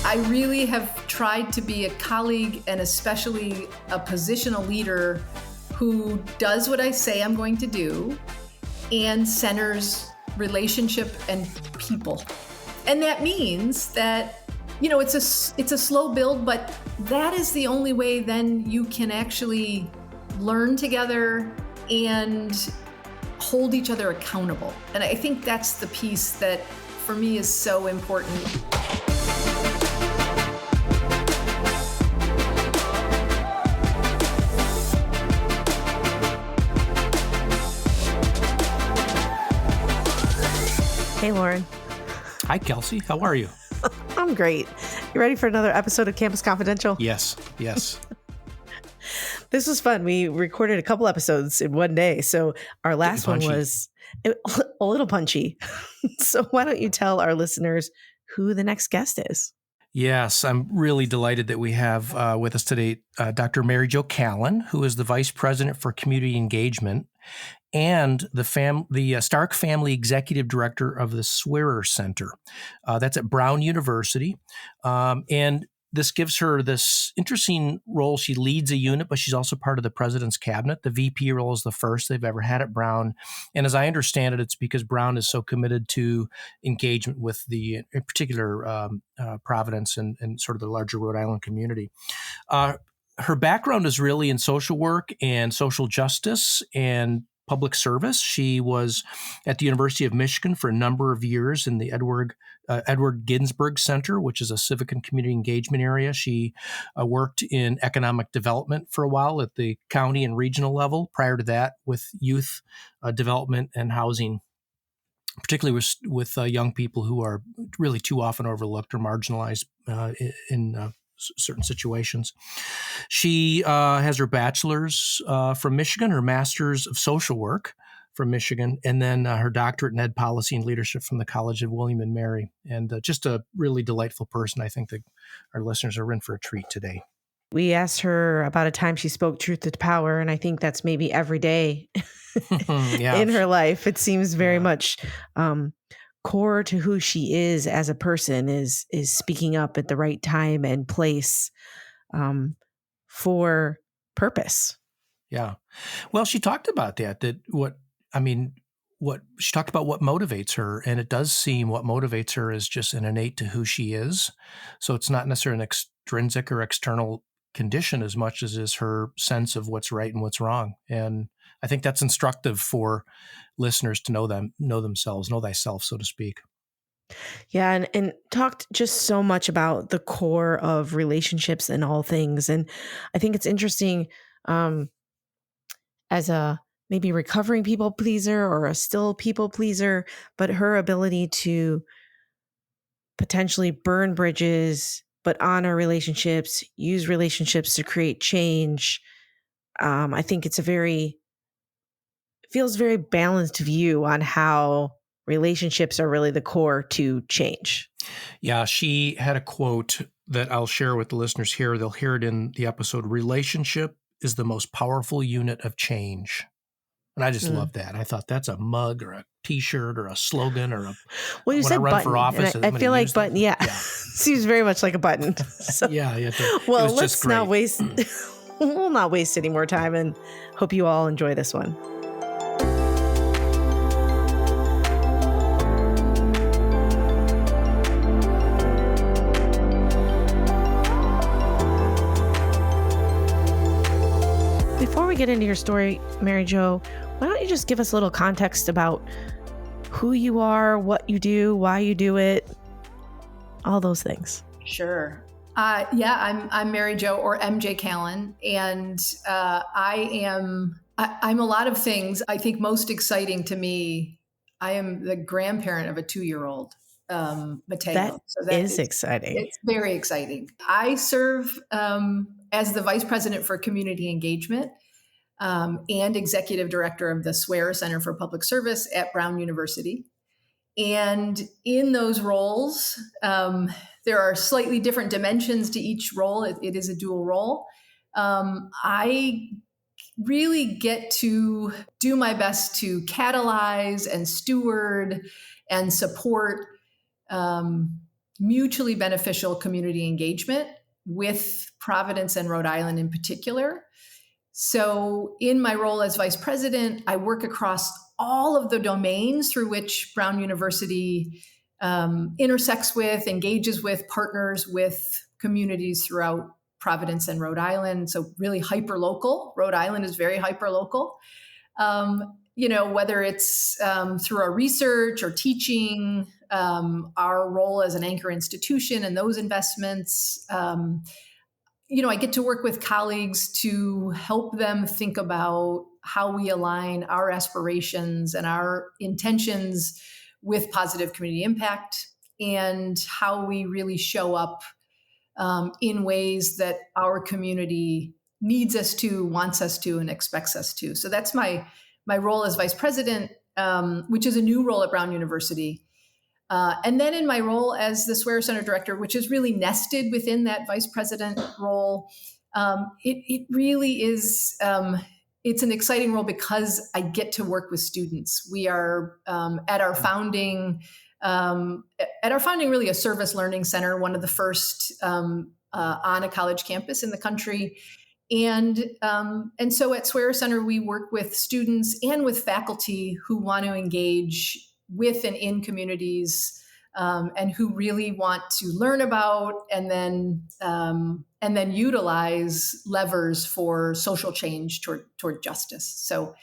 I really have tried to be a colleague and especially a positional leader who does what I say I'm going to do and centers relationship and people. And that means that, it's a slow build, but that is the only way then you can actually learn together and hold each other accountable. And I think that's the piece that for me is so important. Hey, Loren. Hi, Kelsey. How are you? I'm great. You ready for another episode of Campus Confidential? Yes. This was fun. We recorded a couple episodes in one day. So our last one was a little punchy. So why don't you tell our listeners who the next guest is? Yes, I'm really delighted that we have with us today Dr. Mary Jo Callan, who is the Vice President for Community Engagement and the Stark Family Executive Director of the Swearer Center. That's at Brown University. And this gives her this interesting role. She leads a unit, but she's also part of the president's cabinet. The VP role is the first they've ever had at Brown. And as I understand it, it's because Brown is so committed to engagement with in particular, Providence and sort of the larger Rhode Island community. Her background is really in social work and social justice and public service. She was at the University of Michigan for a number of years in the Edward Ginsburg Center, which is a civic and community engagement area. She worked in economic development for a while at the county and regional level. Prior to that, with youth development and housing, particularly with young people who are really too often overlooked or marginalized in certain situations. She has her bachelor's from Michigan, her master's of social work from Michigan, and then her doctorate in ed policy and leadership from the College of William and Mary. And just a really delightful person. I think that our listeners are in for a treat today. We asked her about a time she spoke truth to power, and I think that's maybe every day in her life. It seems very much core to who she is as a person is speaking up at the right time and place for purpose. Yeah. Well, she talked about what she talked about what motivates her, and it does seem what motivates her is just an innate to who she is. So it's not necessarily an extrinsic or external condition as much as is her sense of what's right and what's wrong. And I think that's instructive for listeners to know themselves, know thyself, so to speak. Yeah. And talked just so much about the core of relationships and all things. And I think it's interesting as a maybe recovering people pleaser or a still people pleaser, but her ability to potentially burn bridges, but honor relationships, use relationships to create change. I think it's feels very balanced view on how relationships are really the core to change. Yeah, she had a quote that I'll share with the listeners here. They'll hear it in the episode. Relationship is the most powerful unit of change. And I just love that. I thought that's a mug or a T-shirt or a slogan or well, you when said I run button, for office. I feel like button. Yeah. Seems very much like a button. So, well, let's not waste. We'll not waste any more time, and hope you all enjoy this one. Before we get into your story, Mary Jo, why don't you just give us a little context about who you are, what you do, why you do it, all those things. Sure. I'm Mary Jo, or MJ Callan, and I'm a lot of things. I think most exciting to me, I am the grandparent of a 2-year-old, Mateo. That is exciting. It's very exciting. I serve as the Vice President for Community Engagement and Executive Director of the Swearer Center for Public Service at Brown University. And in those roles, there are slightly different dimensions to each role. It is a dual role. I really get to do my best to catalyze and steward and support mutually beneficial community engagement with Providence and Rhode Island in particular. So in my role as vice president, I work across all of the domains through which Brown University intersects with, engages with, partners with communities throughout Providence and Rhode Island. So really hyper-local. Rhode Island is very hyper-local. Whether it's through our research or teaching, our role as an anchor institution and those investments. I get to work with colleagues to help them think about how we align our aspirations and our intentions with positive community impact, and how we really show up in ways that our community needs us to, wants us to, and expects us to. So that's my role as vice president, which is a new role at Brown University. And then in my role as the Swearer Center director, which is really nested within that vice president role, it really is, it's an exciting role because I get to work with students. We are at our founding really a service learning center, one of the first on a college campus in the country. And so at Swearer Center, we work with students and with faculty who want to engage with and in communities, and who really want to learn about and then utilize levers for social change toward justice. So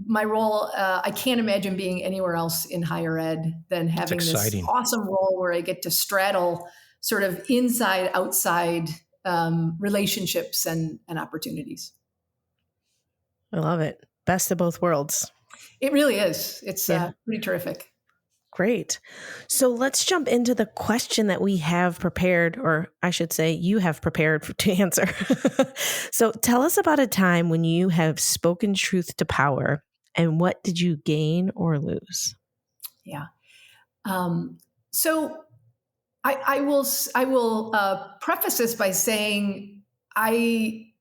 my role, I can't imagine being anywhere else in higher ed than having this awesome role where I get to straddle sort of inside, outside relationships and opportunities. I love it. Best of both worlds. It really is. It's pretty terrific. Great. So let's jump into the question that we have prepared, or I should say you have prepared to answer. So tell us about a time when you have spoken truth to power, and what did you gain or lose? Yeah. So I will preface this by saying I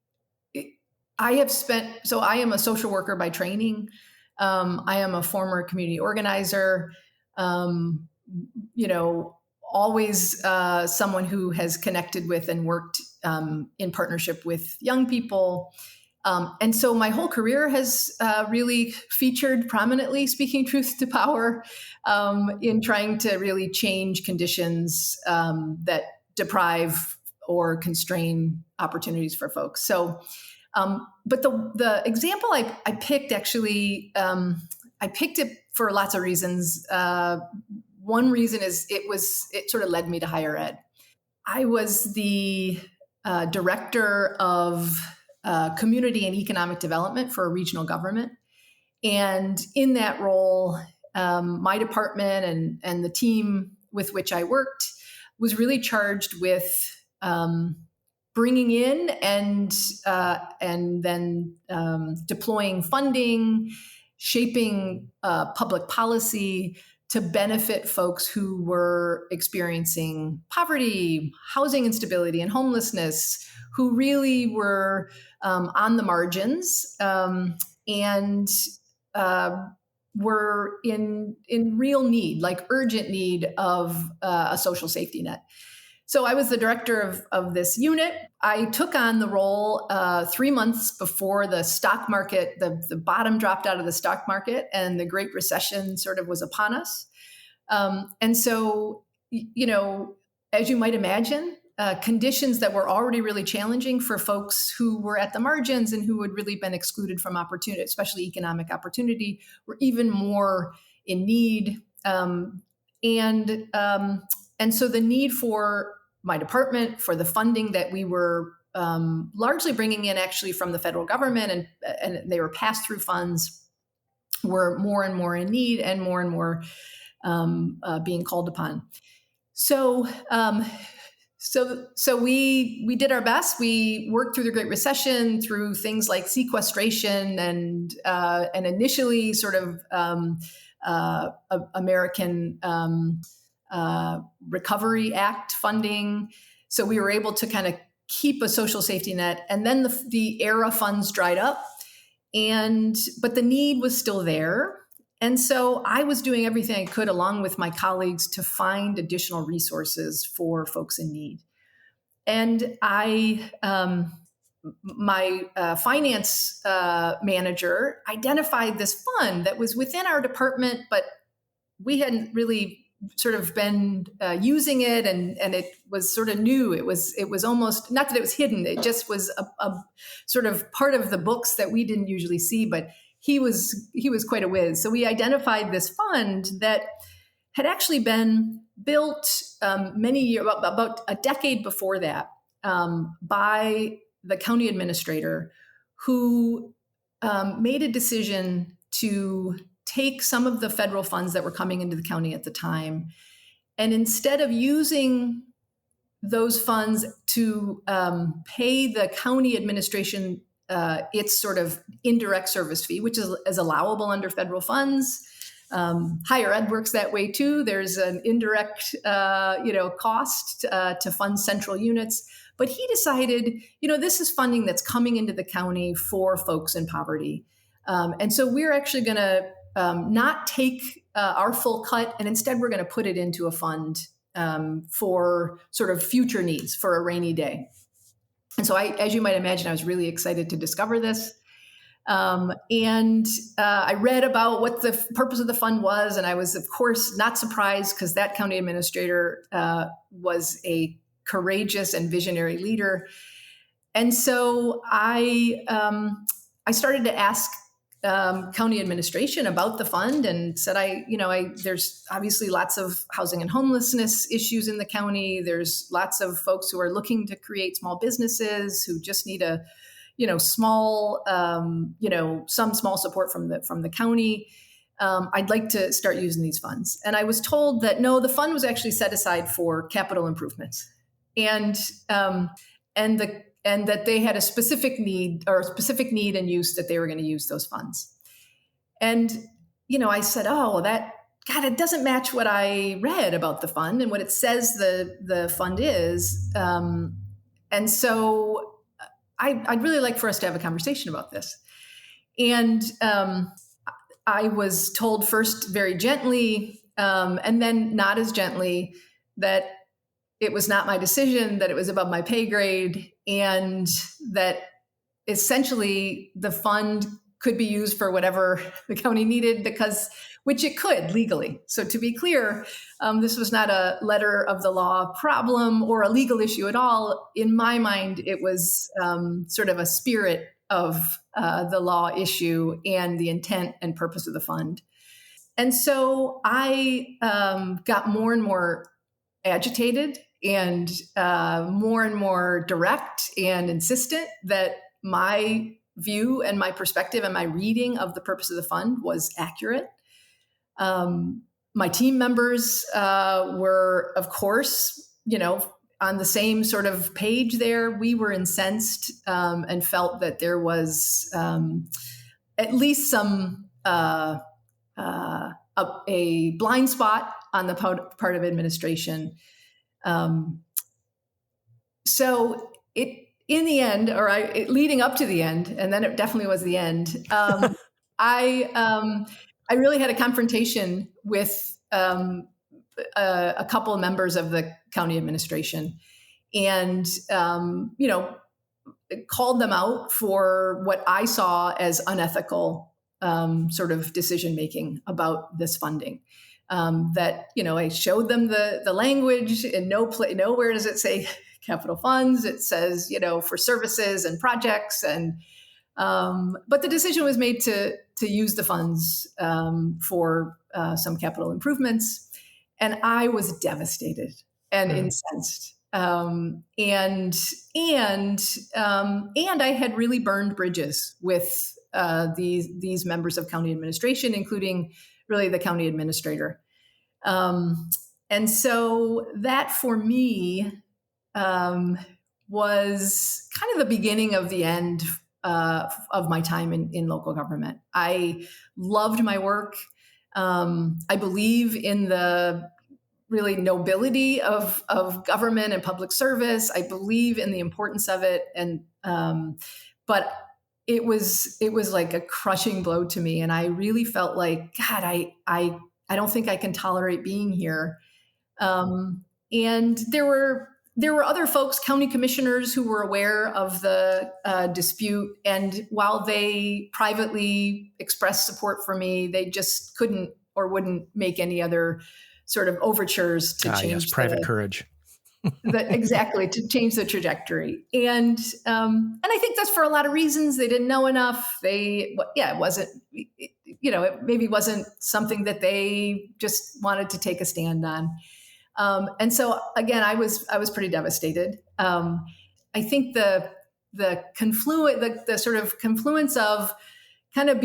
am a social worker by training. I am a former community organizer, always someone who has connected with and worked in partnership with young people. And so my whole career has really featured prominently speaking truth to power in trying to really change conditions that deprive or constrain opportunities for folks. So, but the example I picked actually, I picked it for lots of reasons. One reason is it sort of led me to higher ed. I was the director of community and economic development for a regional government. And in that role, my department and the team with which I worked was really charged with bringing in and then deploying funding, shaping public policy to benefit folks who were experiencing poverty, housing instability, and homelessness, who really were on the margins and were in real need, like urgent need of a social safety net. So I was the director of this unit. I took on the role 3 months before the stock market, the bottom dropped out of the stock market and the Great Recession sort of was upon us. And so, as you might imagine, conditions that were already really challenging for folks who were at the margins and who had really been excluded from opportunity, especially economic opportunity, were even more in need. And so the need for my department, for the funding that we were largely bringing in actually from the federal government, and they were pass-through funds, were more and more in need and more being called upon. So we did our best. We worked through the Great Recession through things like sequestration and initially sort of American Recovery Act funding. So we were able to kind of keep a social safety net. And then the ERA funds dried up, but the need was still there. And so I was doing everything I could along with my colleagues to find additional resources for folks in need. And my finance manager identified this fund that was within our department, but we hadn't really sort of been using it, and it was sort of new. It was almost, not that it was hidden, it just was a sort of part of the books that we didn't usually see, but he was quite a whiz. So we identified this fund that had actually been built many years, about a decade before that, by the county administrator, who made a decision to take some of the federal funds that were coming into the county at the time, and instead of using those funds to pay the county administration its sort of indirect service fee, which is allowable under federal funds. Higher ed works that way too. There's an indirect, cost to fund central units. But he decided, this is funding that's coming into the county for folks in poverty. And so we're actually going to not take our full cut, and instead we're going to put it into a fund for sort of future needs for a rainy day. And so as you might imagine, I was really excited to discover this. And I read about what the purpose of the fund was, and I was, of course, not surprised, because that county administrator was a courageous and visionary leader. And so I started to ask county administration about the fund, and said, there's obviously lots of housing and homelessness issues in the county. There's lots of folks who are looking to create small businesses who just need a small, some small support from the county. I'd like to start using these funds. And I was told that no, the fund was actually set aside for capital improvements, and that they had a specific need and use that they were going to use those funds. And I said, it doesn't match what I read about the fund and what it says the fund is. And so I'd really like for us to have a conversation about this. And I was told first very gently, and then not as gently, that it was not my decision, that it was above my pay grade, and that essentially the fund could be used for whatever the county needed, which it could legally. So to be clear, this was not a letter of the law problem or a legal issue at all. In my mind, it was sort of a spirit of the law issue and the intent and purpose of the fund. And so I got more and more agitated and more direct and insistent that my view and my perspective and my reading of the purpose of the fund was accurate. My team members were, of course, on the same sort of page there. We were incensed and felt that there was at least some a blind spot on the part of administration. So in the end, leading up to the end, and then it definitely was the end, I really had a confrontation with a couple of members of the county administration, and called them out for what I saw as unethical sort of decision making about this funding. I showed them the language, and nowhere does it say capital funds. It says, for services and projects, and but the decision was made to use the funds for some capital improvements, and I was devastated and incensed, and I had really burned bridges with these members of county administration, including really the county administrator. And so that for me was kind of the beginning of the end of my time in local government. I loved my work. I believe in the really nobility of government and public service. I believe in the importance of it. And but it was like a crushing blow to me. And I really felt like, God, I don't think I can tolerate being here. And there were other folks, county commissioners, who were aware of the dispute. And while they privately expressed support for me, they just couldn't or wouldn't make any other sort of overtures to change. Yes, private courage. Exactly, to change the trajectory. And I think that's for a lot of reasons. They didn't know enough. It wasn't, it maybe wasn't something that they just wanted to take a stand on. And so again, I was pretty devastated. I think the sort of confluence of kind of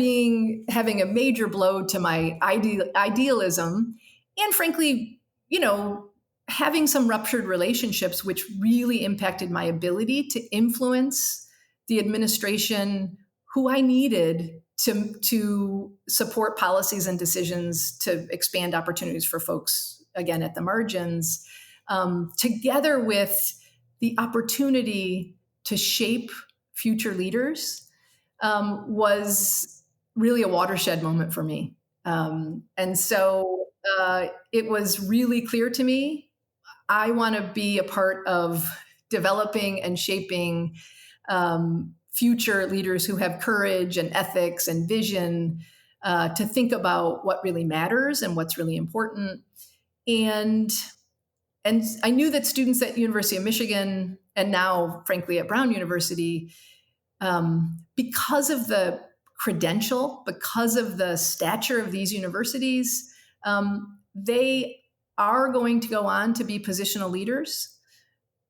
having a major blow to my idealism, and frankly, having some ruptured relationships, which really impacted my ability to influence the administration, who I needed to support policies and decisions to expand opportunities for folks, again, at the margins, together with the opportunity to shape future leaders, was really a watershed moment for me. And so it was really clear to me, I want to be a part of developing and shaping future leaders who have courage and ethics and vision to think about what really matters and what's really important. And I knew that students at University of Michigan, and now, frankly, at Brown University, because of the credential, because of the stature of these universities, they are going to go on to be positional leaders.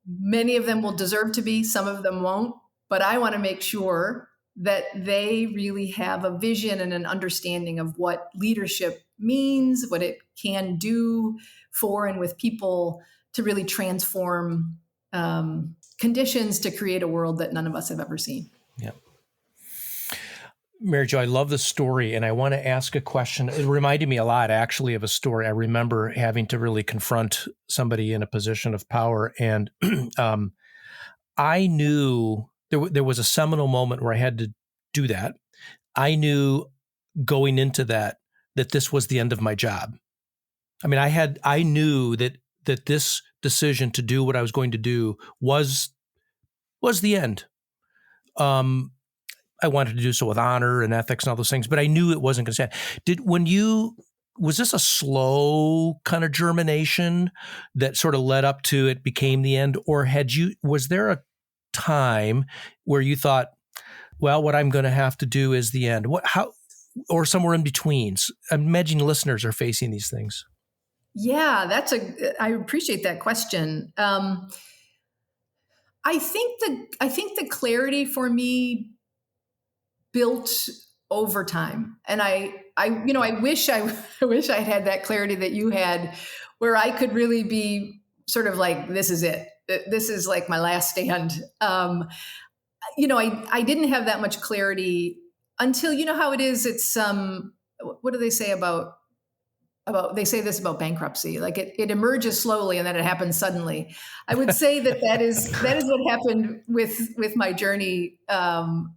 Many of them will deserve to be, some of them won't, but I want to make sure that they really have a vision and an understanding of what leadership means, what it can do for and with people to really transform conditions to create a world that none of us have ever seen. Yeah. Mary Jo, I love the story, and I want to ask a question. It reminded me a lot, actually, of a story. I remember having to really confront somebody in a position of power, and I knew there was a seminal moment where I had to do that. I knew going into that this was the end of my job. I mean, I knew that this decision to do what I was going to do was the end. I wanted to do so with honor and ethics and all those things, but I knew it wasn't going to stand. Was this a slow kind of germination that sort of led up to it became the end? Or was there a time where you thought, well, what I'm going to have to do is the end? Or somewhere in between? I imagine listeners are facing these things. Yeah, I appreciate that question. I think the clarity for me built over time. And I wish I had that clarity that you had, where I could really be sort of like, this is it. This is like my last stand. I didn't have that much clarity until, how it is. It's, what do they say about they say this about bankruptcy, like it emerges slowly and then it happens suddenly. I would say that is what happened with my journey,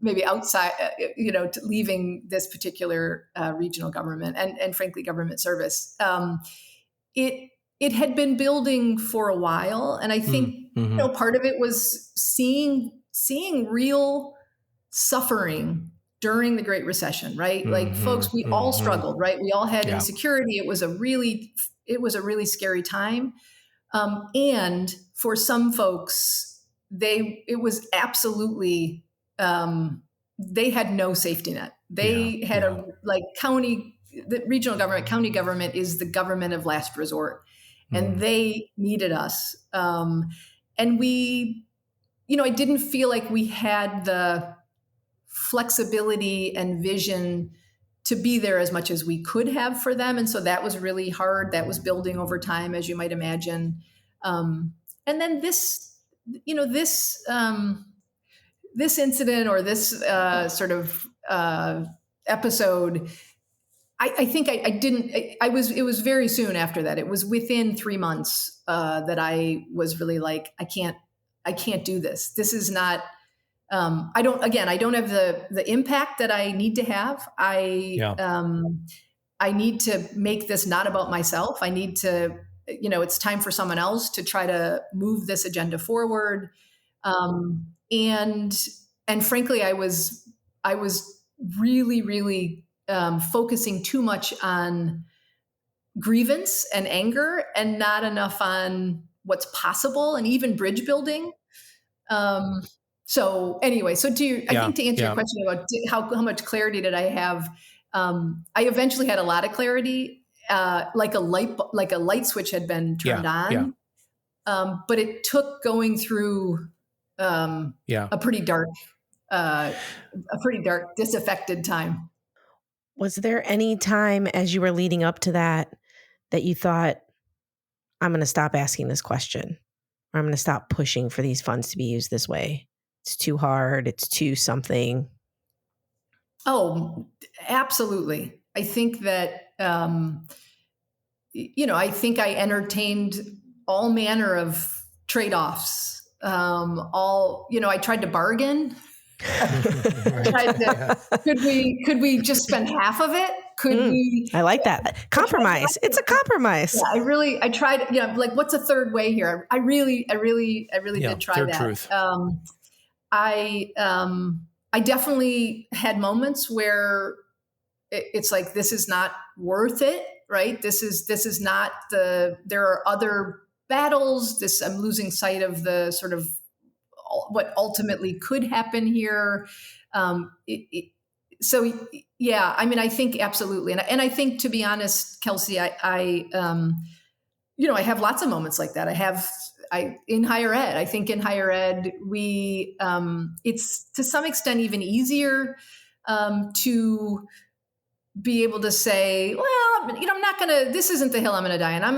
maybe outside, to leaving this particular regional government and frankly government service. It had been building for a while, and I think part of it was seeing real suffering during the Great Recession, right? Like folks, we all struggled, right? We all had insecurity. It was a really scary time. And for some folks, it was absolutely, they had no safety net. They had the regional government, county government is the government of last resort. And they needed us. And we, I didn't feel like we had the flexibility and vision to be there as much as we could have for them. And so that was really hard. That was building over time, as you might imagine. And then this incident or this sort of episode, I think it was very soon after that. It was within 3 months that I was really like, I can't do this. This is not I don't have the impact that I need to have. I need to make this not about myself. I need to, it's time for someone else to try to move this agenda forward. And frankly, I was really, really focusing too much on grievance and anger and not enough on what's possible and even bridge building. So anyway, I think to answer your question about how much clarity did I have, I eventually had a lot of clarity, like a light switch had been turned on. But it took going through a pretty dark, disaffected time. Was there any time as you were leading up to that you thought, I'm going to stop asking this question, or I'm going to stop pushing for these funds to be used this way? It's too hard. It's too something. Oh, absolutely. I think that, I think I entertained all manner of trade-offs. I tried to bargain. Could we just spend half of it? Could we? I like that. Compromise. It's a compromise. Yeah, I tried, like, what's a third way here? I really did try that. Truth. I definitely had moments where it's like, this is not worth it, right? This is not there are other battles. I'm losing sight of the sort of what ultimately could happen here. I think absolutely. And I think, to be honest, Kelsey, I have lots of moments like that. In higher ed, I think in higher ed, it's to some extent even easier to be able to say, well, I'm not going to, this isn't the hill I'm going to die on.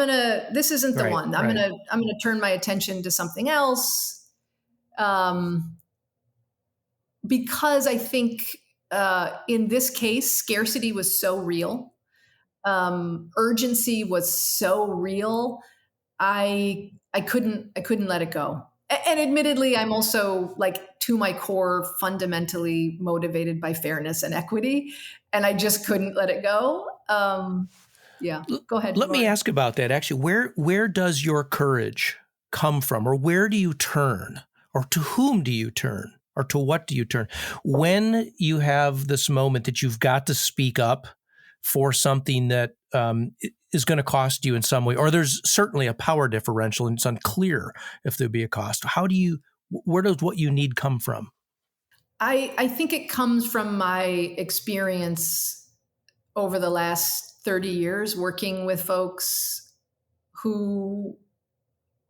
this isn't the one. I'm going to turn my attention to something else. Because I think in this case, scarcity was so real. Urgency was so real. I couldn't let it go. And admittedly, I'm also, like, to my core, fundamentally motivated by fairness and equity, and I just couldn't let it go. Go ahead. Let me ask about that. Actually, where does your courage come from, or where do you turn, or to whom do you turn, or to what do you turn when you have this moment that you've got to speak up for something that is going to cost you in some way, or there's certainly a power differential and it's unclear if there'd be a cost? Where does what you need come from? I think it comes from my experience over the last 30 years working with folks who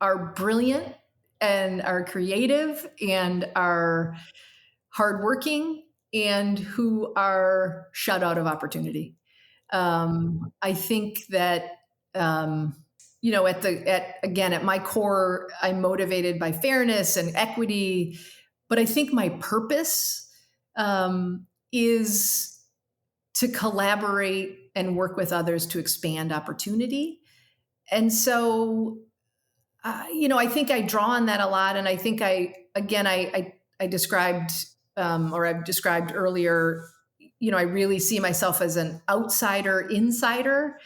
are brilliant and are creative and are hardworking and who are shut out of opportunity. I think that, at my core, I'm motivated by fairness and equity, but I think my purpose is to collaborate and work with others to expand opportunity. And so, I think I draw on that a lot. And I think I described, or I've described earlier, I really see myself as an outsider insider.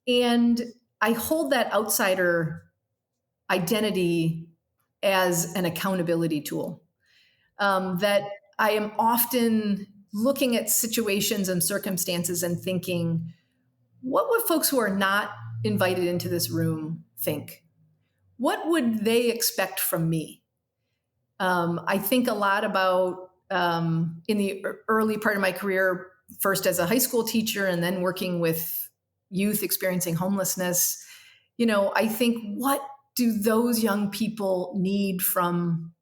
And I hold that outsider identity as an accountability tool. That I am often looking at situations and circumstances and thinking, what would folks who are not invited into this room think? What would they expect from me? I think a lot about, in the early part of my career, first as a high school teacher and then working with youth experiencing homelessness, I think, what do those young people need from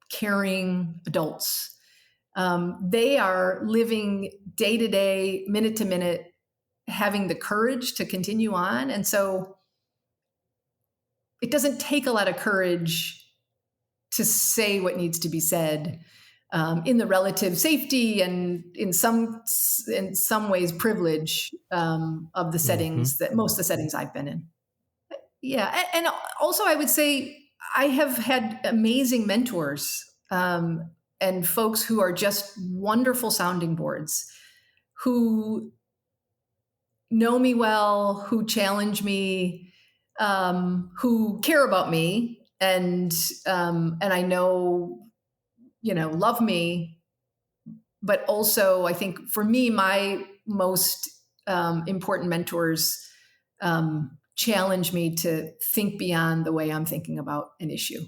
caring adults? They are living day to day, minute to minute, having the courage to continue on. And so it doesn't take a lot of courage to say what needs to be said, in the relative safety and in some ways privilege of the settings that most of the settings I've been in. Yeah. And also I would say I have had amazing mentors and folks who are just wonderful sounding boards, who know me well, who challenge me, who care about me, and I know, love me. But also, I think for me, my most important mentors challenge me to think beyond the way I'm thinking about an issue.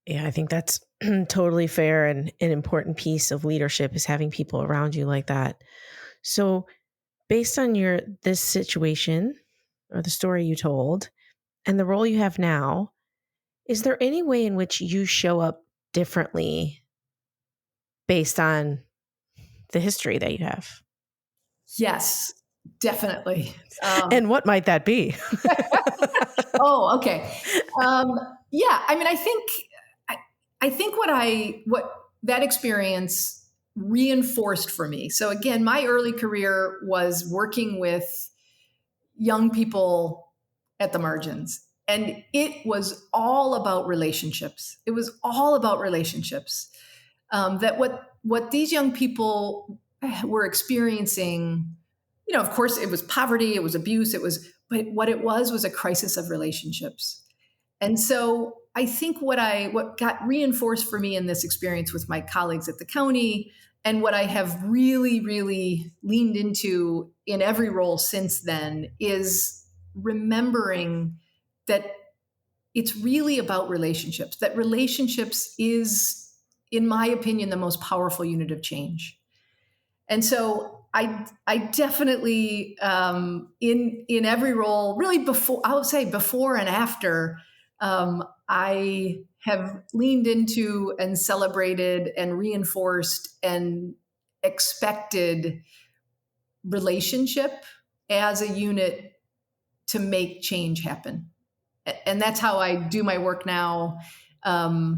Yeah, I think that's totally fair, and an important piece of leadership is having people around you like that. So, based on this situation or the story you told and the role you have now, is there any way in which you show up differently based on the history that you have? Yes, definitely. And what might that be? Oh, okay. Yeah, I mean, I think what that experience reinforced for me. So again, my early career was working with young people at the margins, and it was all about relationships. It was all about relationships. That what these young people were experiencing, of course, it was poverty, it was abuse, but what it was a crisis of relationships. And so I think what got reinforced for me in this experience with my colleagues at the county, and what I have really, really leaned into in every role since then, is remembering that it's really about relationships, that relationships is, in my opinion, the most powerful unit of change. And so I definitely, in every role, really I would say before and after, I have leaned into and celebrated and reinforced and expected relationship as a unit to make change happen. And that's how I do my work now. My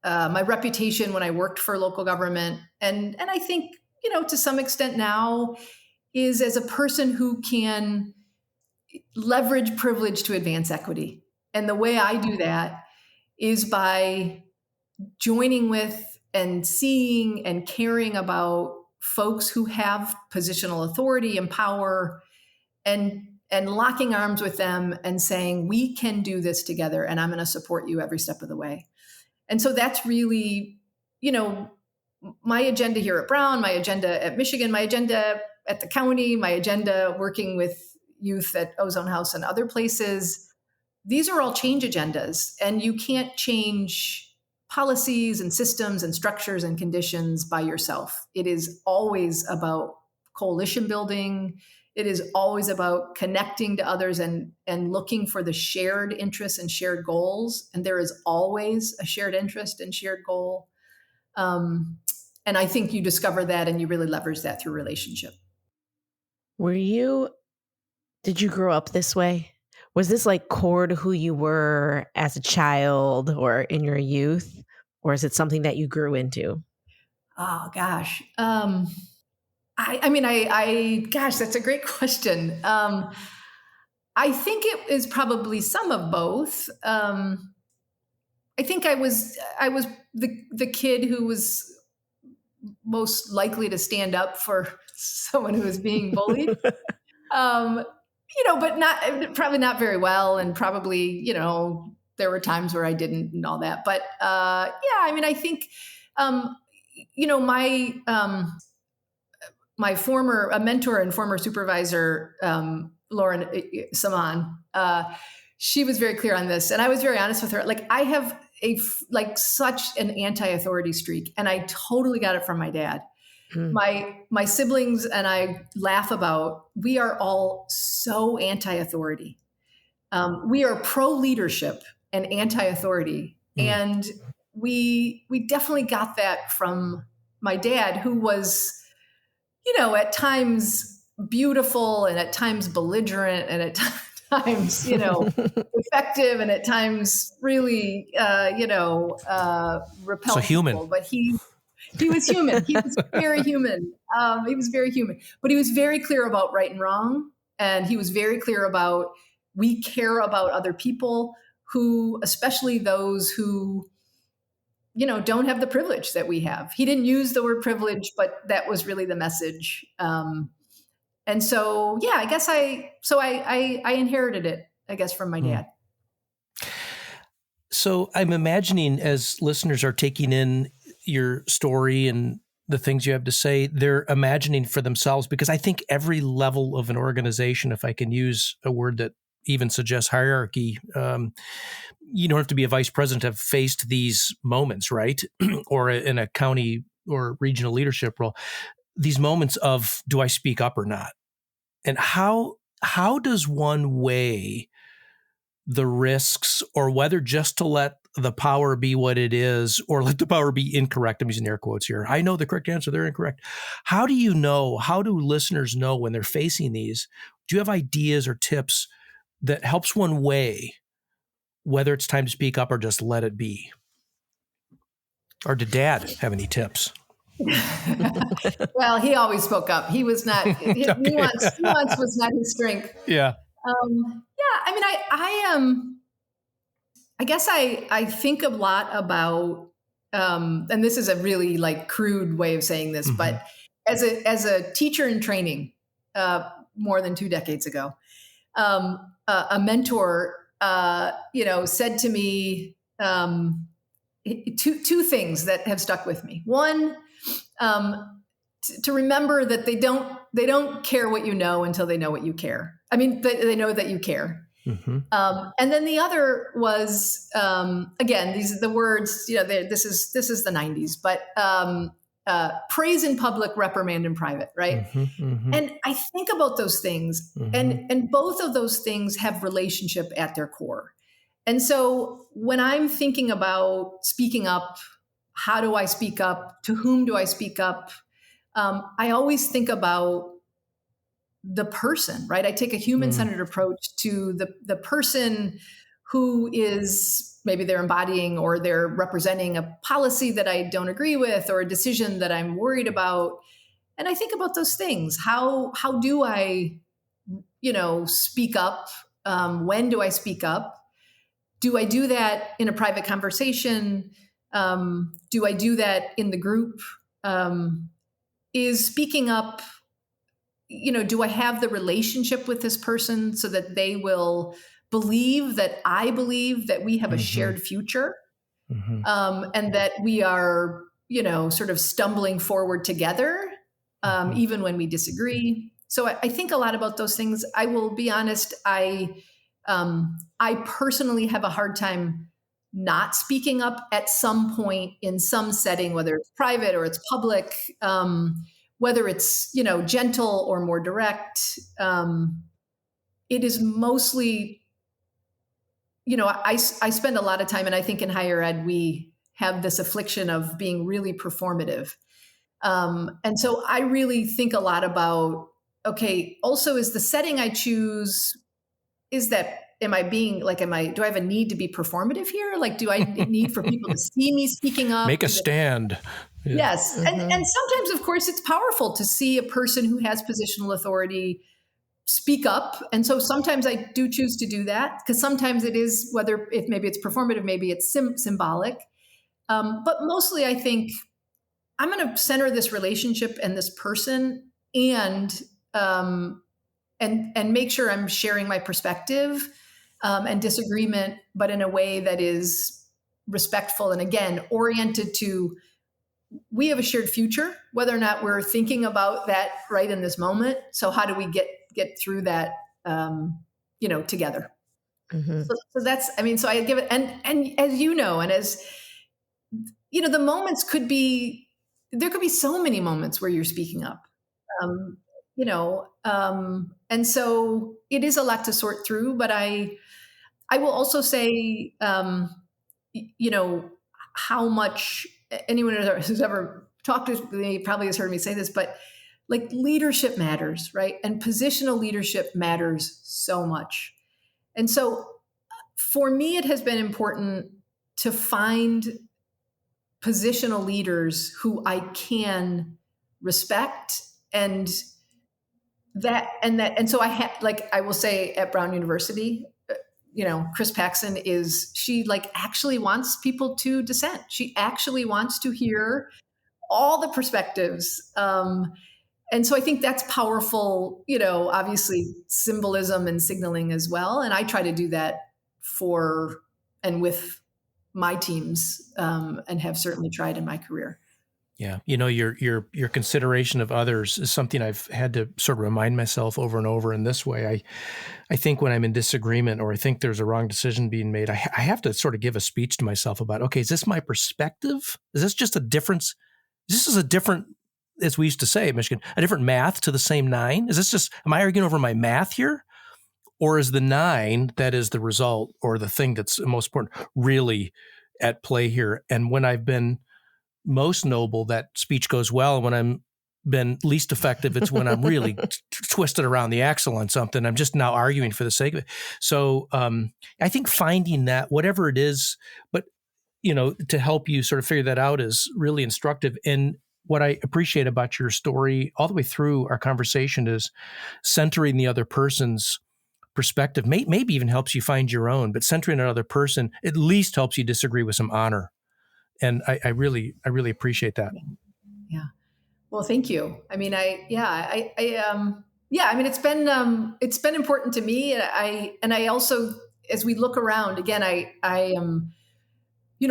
reputation when I worked for local government, and I think, to some extent now, is as a person who can leverage privilege to advance equity. And the way I do that is by joining with and seeing and caring about folks who have positional authority and power, and locking arms with them and saying, we can do this together, and I'm going to support you every step of the way. And so that's really, my agenda here at Brown, my agenda at Michigan, my agenda at the county, my agenda working with youth at Ozone House and other places. These are all change agendas, and you can't change policies and systems and structures and conditions by yourself. It is always about coalition building. It is always about connecting to others and looking for the shared interests and shared goals. And there is always a shared interest and shared goal. And I think you discover that and you really leverage that through relationship. Did you grow up this way? Was this like core to who you were as a child or in your youth? Or is it something that you grew into? Oh, gosh. Gosh, that's a great question. I think it is probably some of both. I think I was the kid who was most likely to stand up for someone who was being bullied. But probably not very well, and probably, there were times where I didn't and all that. But I think, my former mentor and former supervisor, Loren, she was very clear on this, and I was very honest with her. Like, I have such an anti-authority streak, and I totally got it from my dad. My siblings and I laugh about, we are all so anti-authority. We are pro-leadership and anti-authority. And we definitely got that from my dad, who was, at times beautiful and at times belligerent and at times, effective and at times really, repellent. So human. But he was human. He was very human. He was very human. But he was very clear about right and wrong. And he was very clear about, we care about other people who, especially those who, don't have the privilege that we have. He didn't use the word privilege, but that was really the message. And so, yeah, I guess I inherited it, I guess, from my dad. So I'm imagining as listeners are taking in your story and the things you have to say, they're imagining for themselves, because I think every level of an organization, if I can use a word that even suggests hierarchy, you don't have to be a vice president to have faced these moments, right? Or in a county or regional leadership role, these moments of, do I speak up or not? And how does one weigh the risks, or whether just to let the power be what it is, or let the power be incorrect? I'm using air quotes here. I know the correct answer, they're incorrect. How do listeners know when they're facing these? Do you have ideas or tips that helps one weigh whether it's time to speak up or just let it be? Or did Dad have any tips? Well, he always spoke up. He was not, his Okay. nuance was not his strength. Yeah. I mean, I guess I think a lot about, and this is a really like crude way of saying this, but as a teacher in training, more than 2 decades ago, a mentor, said to me, two things that have stuck with me. One, to remember that they don't care what you know until they know what you care. I mean, they know that you care. And then the other was, again, these are the words, this is the 90s, but praise in public, reprimand in private, right? And I think about those things, and both of those things have relationship at their core. And so when I'm thinking about speaking up, how do I speak up? To whom do I speak up? I always think about the person, right? I take a human-centered approach to the person who is, maybe they're embodying or they're representing a policy that I don't agree with, or a decision that I'm worried about. And I think about those things. How do I, speak up? When do I speak up? Do I do that in a private conversation? Do I do that in the group? Is speaking up, do I have the relationship with this person so that they will believe that I believe that we have a shared future, and that we are, sort of stumbling forward together, even when we disagree. So I think a lot about those things. I will be honest. I personally have a hard time not speaking up at some point in some setting, whether it's private or it's public, whether it's, gentle or more direct. It is mostly, I spend a lot of time, and I think in higher ed, we have this affliction of being really performative. And so I really think a lot about, okay, also is the setting I choose, am I being like, do I have a need to be performative here? Like, do I need for people to see me speaking up? Make a stand. Yeah. Yes. And sometimes, of course, it's powerful to see a person who has positional authority speak up. And so sometimes I do choose to do that, because sometimes it is, maybe it's performative, maybe it's symbolic. But mostly I think I'm going to center this relationship and this person, and make sure I'm sharing my perspective and disagreement, but in a way that is respectful and, again, oriented to, we have a shared future, whether or not we're thinking about that right in this moment. So how do we get through that, together? So that's, so I give it, and as you know, and as the moments there could be so many moments where you're speaking up, and so it is a lot to sort through, but I will also say, how much anyone who's ever talked to me probably has heard me say this, but like, leadership matters, right? And positional leadership matters so much. And so for me, it has been important to find positional leaders who I can respect, and so I will say at Brown University, Chris Paxson she like actually wants people to dissent. She actually wants to hear all the perspectives. And so I think that's powerful, obviously symbolism and signaling as well. And I try to do that for and with my teams, and have certainly tried in my career. Yeah. Your consideration of others is something I've had to sort of remind myself over and over in this way. I think when I'm in disagreement or I think there's a wrong decision being made, I have to sort of give a speech to myself about, okay, is this my perspective? Is this just a difference? This is a different, as we used to say in Michigan, a different math to the same 9? Is this just, am I arguing over my math here? Or is the 9 that is the result or the thing that's most important really at play here? And when I've been most noble, that speech goes well. When I'm been least effective, it's when I'm really twisted around the axle on something. I'm just now arguing for the sake of it. So I think finding that, whatever it is, but to help you sort of figure that out is really instructive. And what I appreciate about your story all the way through our conversation is centering the other person's perspective. Maybe even helps you find your own, but centering another person at least helps you disagree with some honor. And I really appreciate that. Yeah. Well, thank you. I mean, it's been important to me. And I also, as we look around again, I am,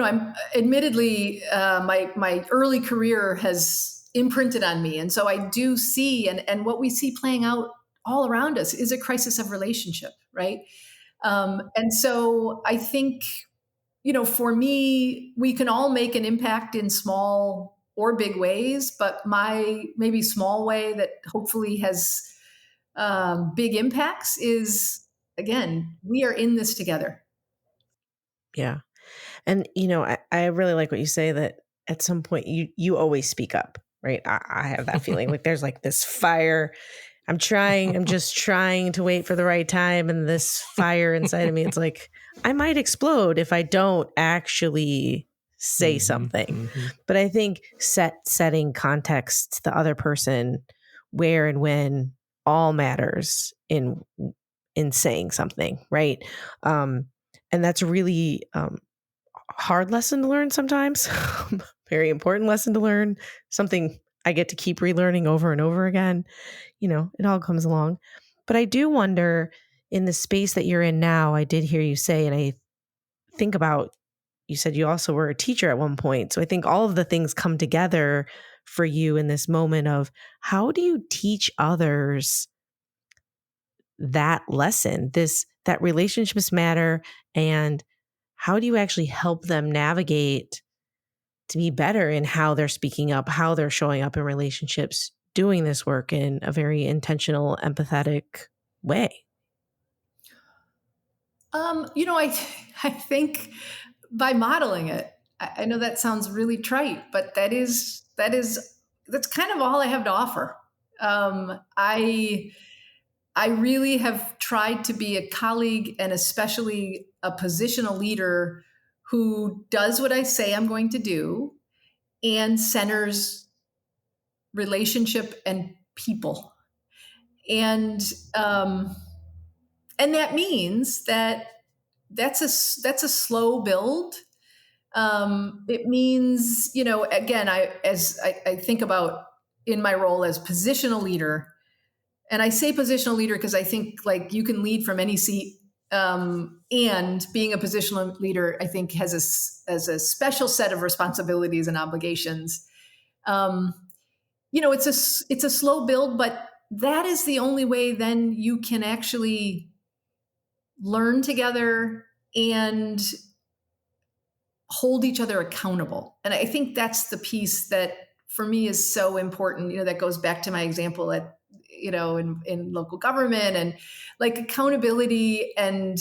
I'm admittedly, my early career has imprinted on me. And so I do see, and what we see playing out all around us is a crisis of relationship. Right. And so I think, for me, we can all make an impact in small or big ways, but my maybe small way that hopefully has big impacts is, again, we are in this together. Yeah. And, I really like what you say that at some point you always speak up, right? I have that feeling like there's like this fire. I'm just trying to wait for the right time. And this fire inside of me, it's like, I might explode if I don't actually say something. Mm-hmm. But I think setting context to the other person, where and when all matters in saying something, right? And that's a really hard lesson to learn sometimes. Very important lesson to learn. Something I get to keep relearning over and over again. It all comes along. But I do wonder, in the space that you're in now, I did hear you say, and I think about, you said you also were a teacher at one point. So I think all of the things come together for you in this moment of, how do you teach others that lesson, that relationships matter, and how do you actually help them navigate to be better in how they're speaking up, how they're showing up in relationships, doing this work in a very intentional, empathetic way? I think by modeling it. I know that sounds really trite, but that's kind of all I have to offer. I really have tried to be a colleague and especially a positional leader who does what I say I'm going to do and centers relationship and people. And that means that's a slow build. It means, again, as I think about in my role as positional leader, and I say positional leader because I think like you can lead from any seat, and being a positional leader, I think has a special set of responsibilities and obligations. It's a slow build, but that is the only way then you can actually learn together and hold each other accountable. And I think that's the piece that for me is so important. That goes back to my example at, in local government, and like accountability and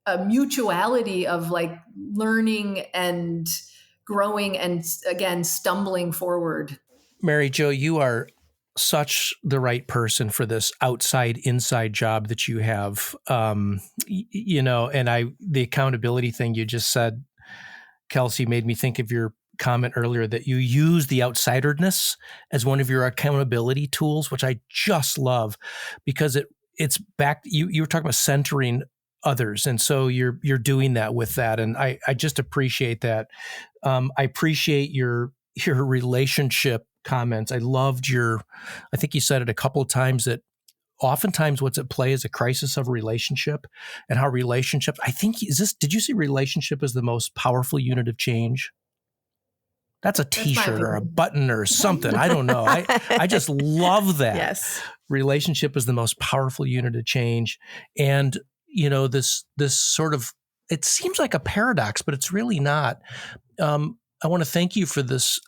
a mutuality of like learning and growing and, again, stumbling forward. Mary Jo, you are such the right person for this outside-inside job that you have. And the accountability thing you just said, Kelsey, made me think of your comment earlier that you use the outsiderness as one of your accountability tools, which I just love, because it's back. You were talking about centering others. And so you're doing that with that. And I just appreciate that. I appreciate your relationship comments. I loved I think you said it a couple of times that oftentimes what's at play is a crisis of relationship, and how relationships, I think, did you see relationship as the most powerful unit of change? That's a t-shirt or a button or something. I don't know. I just love that. Yes. Relationship is the most powerful unit of change. And, this sort of, it seems like a paradox, but it's really not. I want to thank you for this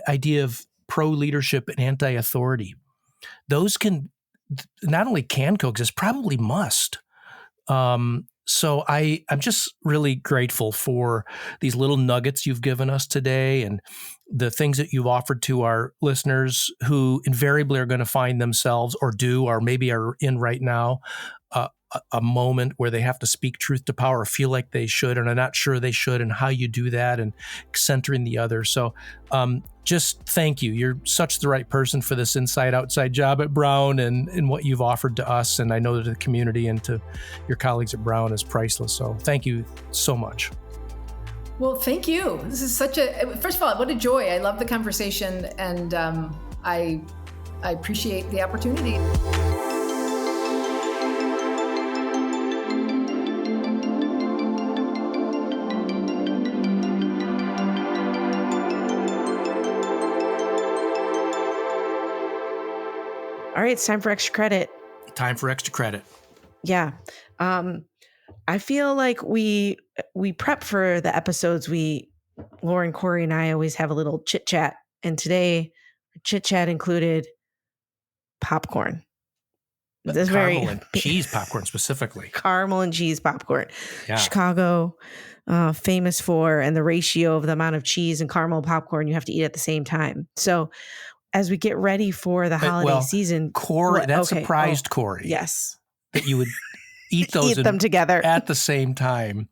idea of pro-leadership and anti-authority. Those can not only can coexist, probably must. So I'm just really grateful for these little nuggets you've given us today, and the things that you've offered to our listeners who invariably are going to find themselves or maybe are in right now a moment where they have to speak truth to power, or feel like they should and are not sure they should, and how you do that and centering the other. So just thank you. You're such the right person for this inside-outside job at Brown, and what you've offered to us, and I know to the community and to your colleagues at Brown, is priceless. So thank you so much. Well, thank you. This is first of all, what a joy. I love the conversation, and I appreciate the opportunity. All right, it's time for extra credit. Time for extra credit. Yeah. I feel like we prep for the episodes. Loren, Corey, and I always have a little chit chat. And today, chit chat included popcorn. This caramel and cheese popcorn specifically. Caramel and cheese popcorn. Yeah. Chicago, famous for, and the ratio of the amount of cheese and caramel popcorn you have to eat at the same time. So as we get ready for the holiday season, Corey, surprised Corey. Yes, that you would eat those them together at the same time.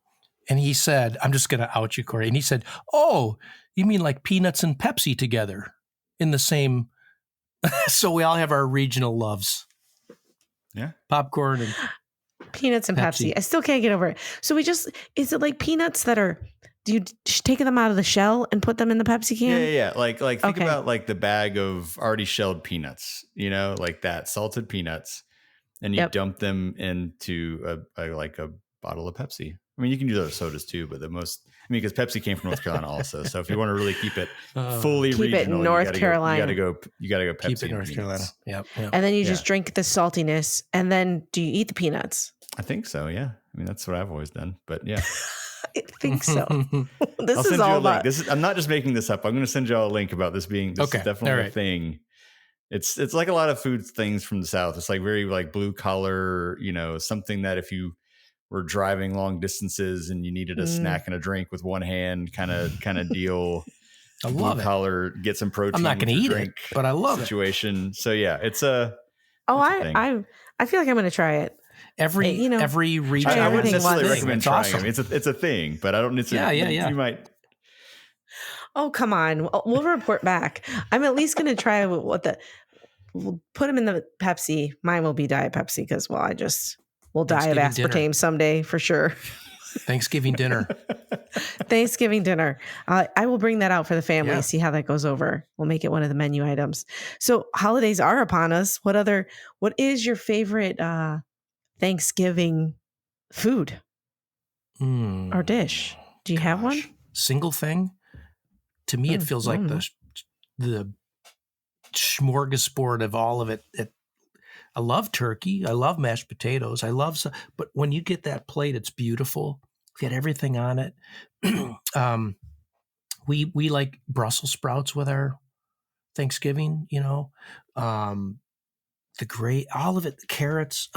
And he said, I'm just going to out you, Corey. And he said, "Oh, you mean like peanuts and Pepsi together in the same?" So we all have our regional loves. Yeah, popcorn and peanuts and Pepsi. I still can't get over it. So is it like peanuts that are? Do you take them out of the shell and put them in the Pepsi can? Yeah. Like think about like the bag of already shelled peanuts, like that, salted peanuts, and you dump them into a bottle of Pepsi. I mean, you can do those sodas too, but because Pepsi came from North Carolina also. So if you want to really keep it fully regional, it North Carolina. You gotta go Pepsi. Keep it North Carolina. Yep. And then you just drink the saltiness, and then do you eat the peanuts? I think so. Yeah. I mean, that's what I've always done. But yeah. I think so. I'll send you a link. I'm not just making this up. I'm going to send you all a link about this being is definitely a thing. It's like a lot of food things from the South. It's like very like blue collar, something that if you were driving long distances and you needed a snack and a drink with one hand kind of deal. I love blue collar, get some protein. I'm not going to eat it, but I love situation. So yeah, it's a. I feel like I'm going to try it. Every region. I wouldn't necessarily recommend trying them. It's a thing, but I don't necessarily. Yeah. You might. Oh, come on. We'll report back. I'm at least going to try we'll put them in the Pepsi. Mine will be Diet Pepsi because, we'll die of aspartame someday for sure. Thanksgiving dinner. I will bring that out for the family, see how that goes over. We'll make it one of the menu items. So holidays are upon us. What is your favorite Thanksgiving food or dish? Do you have one? Single thing? To me, it feels like the smorgasbord of all of it. I love turkey. I love mashed potatoes. But when you get that plate, it's beautiful. You get everything on it. We like Brussels sprouts with our Thanksgiving, all of it, the carrots.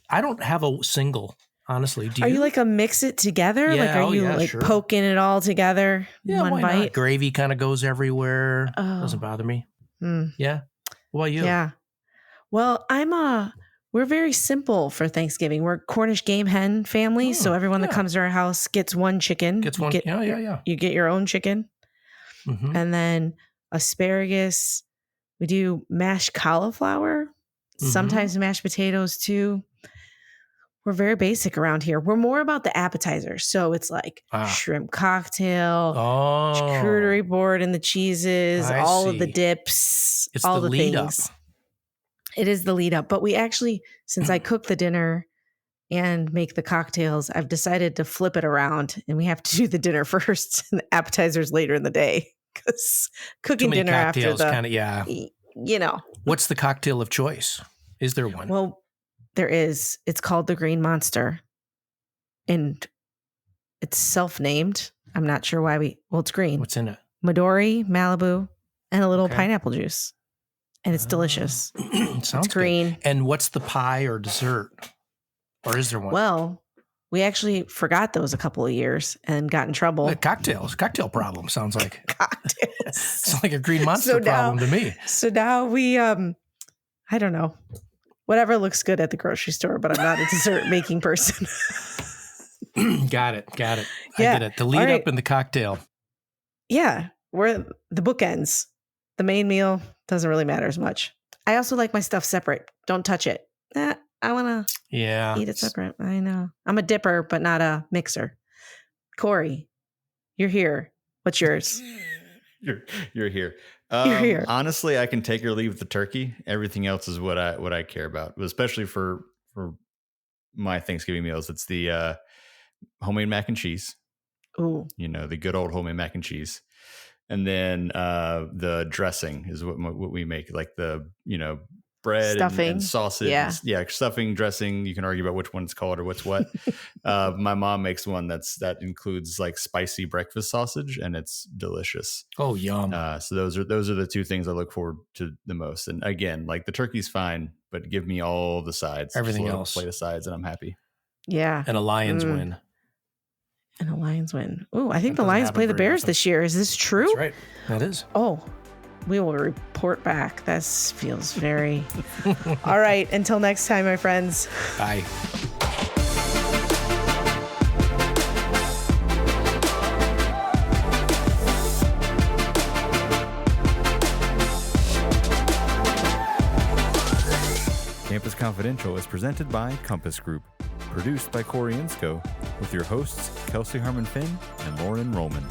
I don't have a single, honestly. Do you? Are you like a mix it together? Yeah, are you sure. poking it all together in one bite? Not? Gravy kind of goes everywhere. Doesn't bother me. Yeah. What about you? Yeah. Well, we're very simple for Thanksgiving. We're Cornish game hen family. So everyone that comes to our house gets one chicken. You get your own chicken. Mm-hmm. And then asparagus. We do mashed cauliflower. Mm-hmm. Sometimes mashed potatoes too. we're very basic around here. We're more about the appetizers. So it's like shrimp cocktail, charcuterie board and the cheeses, all of the dips, it's all the the lead things. Up. It is the lead up. But we actually, since I cook the dinner and make the cocktails, I've decided to flip it around, and we have to do the dinner first and the appetizers later in the day, because cooking dinner after the What's the cocktail of choice? Is there one? Well, there is. It's called the Green Monster, and it's self-named. I'm not sure why it's green. What's in it? Midori, Malibu, and a little pineapple juice, and it's delicious. Sounds green. Good. And what's the pie or dessert? Or is there one? Well, we actually forgot those a couple of years and got in trouble. Cocktail problem sounds like. Cocktails. It's like a Green Monster problem to me. So now we, I don't know, whatever looks good at the grocery store, but I'm not a dessert making person. Got it. I get it. The lead up in the cocktail. Yeah. We're the bookends. The main meal doesn't really matter as much. I also like my stuff separate. Don't touch it. I want to eat it separate. I know. I'm a dipper, but not a mixer. Corey, you're here. What's yours? You're here. You're here. Honestly, I can take or leave the turkey. Everything else is what I care about, especially for my Thanksgiving meals. It's the homemade mac and cheese. Ooh. The good old homemade mac and cheese. And then the dressing is what we make, like the, bread and sausage. Yeah. Stuffing, dressing. You can argue about which one it's called or what's what. My mom makes one that includes like spicy breakfast sausage, and it's delicious. Oh, yum. So those are the two things I look forward to the most. And again, like the turkey's fine, but give me all the sides. Everything else. Plate of sides, and I'm happy. Yeah. And a Lions win. And the Lions win. Oh, I think the Lions play the Bears this year. Is this true? That's right. That is. Oh, we will report back. This feels very... All right. Until next time, my friends. Bye. Campus Confidential is presented by Compass Group. Produced by Corey Inscoe, with your hosts Kelsey, Harmon, Finn, and Loren Rullman.